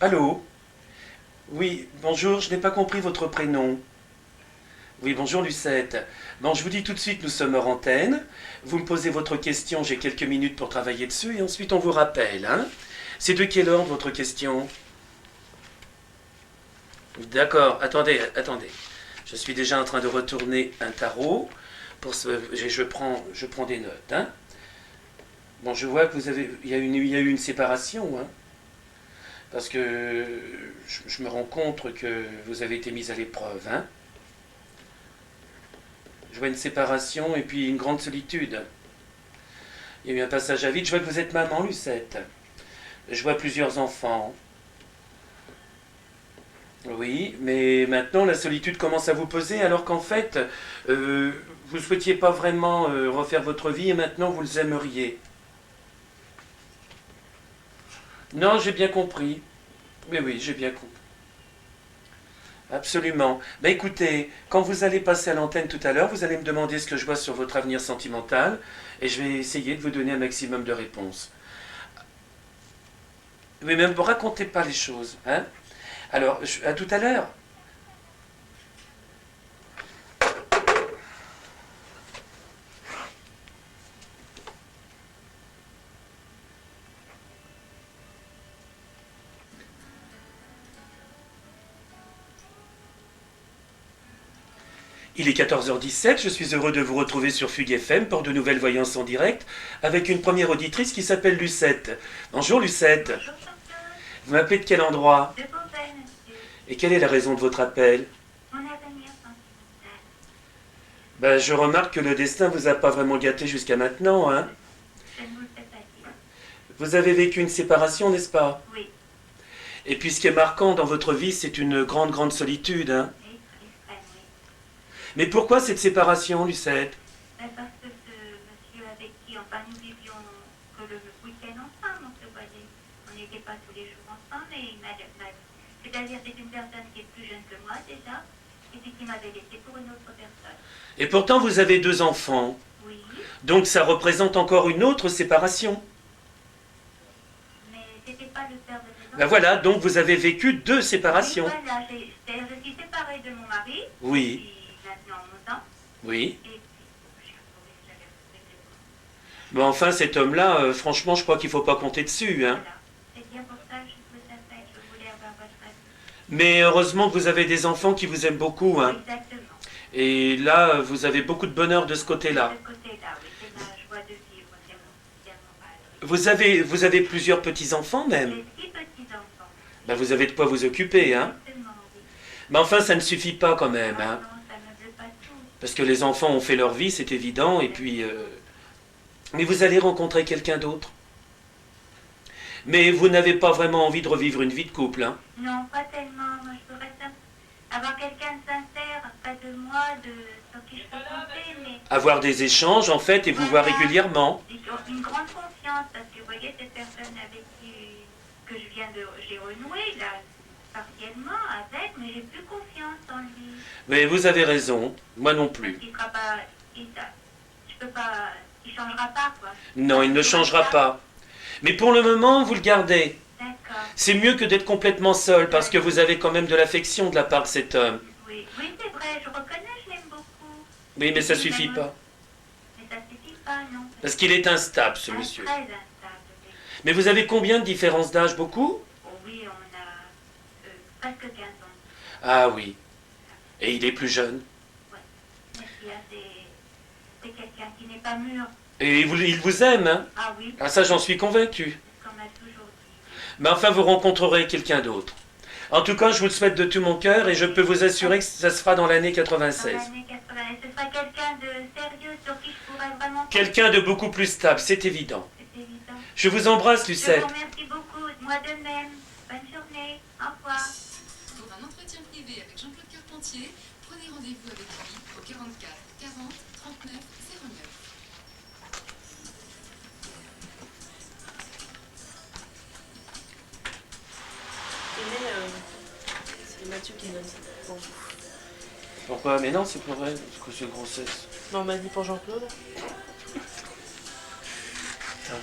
Allô? Oui, bonjour, je n'ai pas compris votre prénom. Oui, bonjour Lucette. Bon, je vous dis tout de suite, nous sommes hors antenne. Vous me posez votre question, j'ai quelques minutes pour travailler dessus et ensuite on vous rappelle, hein? C'est de quel ordre votre question? D'accord, attendez. Je suis déjà en train de retourner un tarot. Je prends des notes, hein? Bon, je vois que il y a eu une séparation, hein? Parce que je me rends compte que vous avez été mise à l'épreuve, hein? Je vois une séparation et puis une grande solitude. Il y a eu un passage à vide. Je vois que vous êtes maman, Lucette. Je vois plusieurs enfants. Oui, mais maintenant la solitude commence à vous peser alors qu'en fait, vous ne souhaitiez pas vraiment refaire votre vie et maintenant vous les aimeriez. Non, j'ai bien compris. Mais oui, j'ai bien compris. Absolument. Ben écoutez, quand vous allez passer à l'antenne tout à l'heure, vous allez me demander ce que je vois sur votre avenir sentimental et je vais essayer de vous donner un maximum de réponses. Mais même racontez pas les choses, hein? Alors, à tout à l'heure. Il est 14h17, je suis heureux de vous retrouver sur Fugue FM pour de nouvelles voyances en direct avec une première auditrice qui s'appelle Lucette. Bonjour Lucette. Bonjour Chantal, Vous m'appelez de quel endroit? de Beauvais, monsieur. Et quelle est la raison de votre appel? Mon avenir sentimental. Ben, je remarque que le destin vous a pas vraiment gâté jusqu'à maintenant, hein? Je ne vous le fais pas dire. Vous avez vécu une séparation, n'est-ce pas? Oui, Et puis ce qui est marquant dans votre vie, c'est une grande, grande solitude, hein? extrême, oui. Mais pourquoi cette séparation, Lucette? Ben, parce que ce monsieur avec qui, enfin, nous vivions que le week-end ensemble, on se voyait. On n'était pas tous les jours ensemble, et c'est-à-dire c'est une personne qui est plus jeune que moi déjà, et puis qui m'avait laissé pour une autre personne. Et pourtant vous avez deux enfants. Oui, Donc ça représente encore une autre séparation. mais c'était pas le père de mes Ben enfants. voilà, donc vous avez vécu deux Oui, séparations. voilà, je suis séparée de mon mari Oui, depuis maintenant 11 ans. oui. Et puis, j'ai trouvé que j'avais réglé le Mais enfin, cet homme-là, franchement, je crois qu'il faut pas compter dessus, hein. Voilà. C'est bien pour ça que je vous appelle. Je voulais avoir votre avis. Mais heureusement que vous avez des enfants qui vous aiment beaucoup, hein. Exactement. Et là, vous avez beaucoup de bonheur de ce De côté-là. ce côté-là, oui, c'est ma joie de vivre. C'est mon moral. Oui. Vous avez plusieurs petits-enfants même. J'ai 6 petits-enfants. Ben, vous avez de quoi vous occuper, hein. Exactement, oui. Mais enfin, ça ne suffit pas quand même, Ah hein. non, ça ne me veut pas tout. Parce que les enfants ont fait leur vie, c'est évident, et puis... Mais vous allez rencontrer quelqu'un d'autre. Mais vous n'avez pas vraiment envie de revivre une vie de couple, hein. Non, pas tellement. Moi, je voudrais avoir quelqu'un de sincère près de moi, sur qui je peux compter, mais Avoir des échanges, en fait, et vous voir voilà. régulièrement. Une grande confiance, parce que vous voyez, cette personne avec qui j'ai renoué, là, partiellement avec, mais j'ai plus confiance en lui. Mais vous avez raison, moi non plus. Il sera pas, je peux pas, il changera pas, quoi. Non, il ne changera pas. Mais pour le moment, vous le gardez. D'accord. C'est mieux que d'être complètement seul, parce que vous avez quand même de l'affection de la part de cet homme. Oui, oui, c'est vrai, je reconnais, je l'aime beaucoup. Oui, mais ça suffit pas. Mais ça suffit pas, non. Parce qu'il est instable, ce monsieur. Très instable, oui. Mais vous avez combien de différence d'âge? Beaucoup? Oh, oui, on a presque 15 ans. Ah oui. Et il est plus jeune. Ouais. Mais c'est quelqu'un qui n'est pas mûr. Et il vous aime, hein? Ah oui, Ah ça, j'en suis convaincu. c'est ce qu'on m'a toujours dit. Mais enfin, vous rencontrerez quelqu'un d'autre. En tout cas, je vous le souhaite de tout mon cœur et je peux vous assurer que ça se fera dans l'année Dans 96. l'année 80, ce sera quelqu'un de sérieux sur qui je pourrais vraiment compter. Quelqu'un de beaucoup plus stable, c'est évident. C'est évident. Je vous embrasse, Je Lucette. vous remercie beaucoup. Moi de même. Bonne journée. Au revoir. Pour un entretien privé avec Jean-Claude Carpentier, prenez rendez-vous avec lui au 44 40 39 09. Mais c'est Mathieu qui donne ça pour vous. Pourquoi? Mais non, c'est pas vrai. C'est grossesse. Non, on m'a dit pour Jean-Claude. Putain.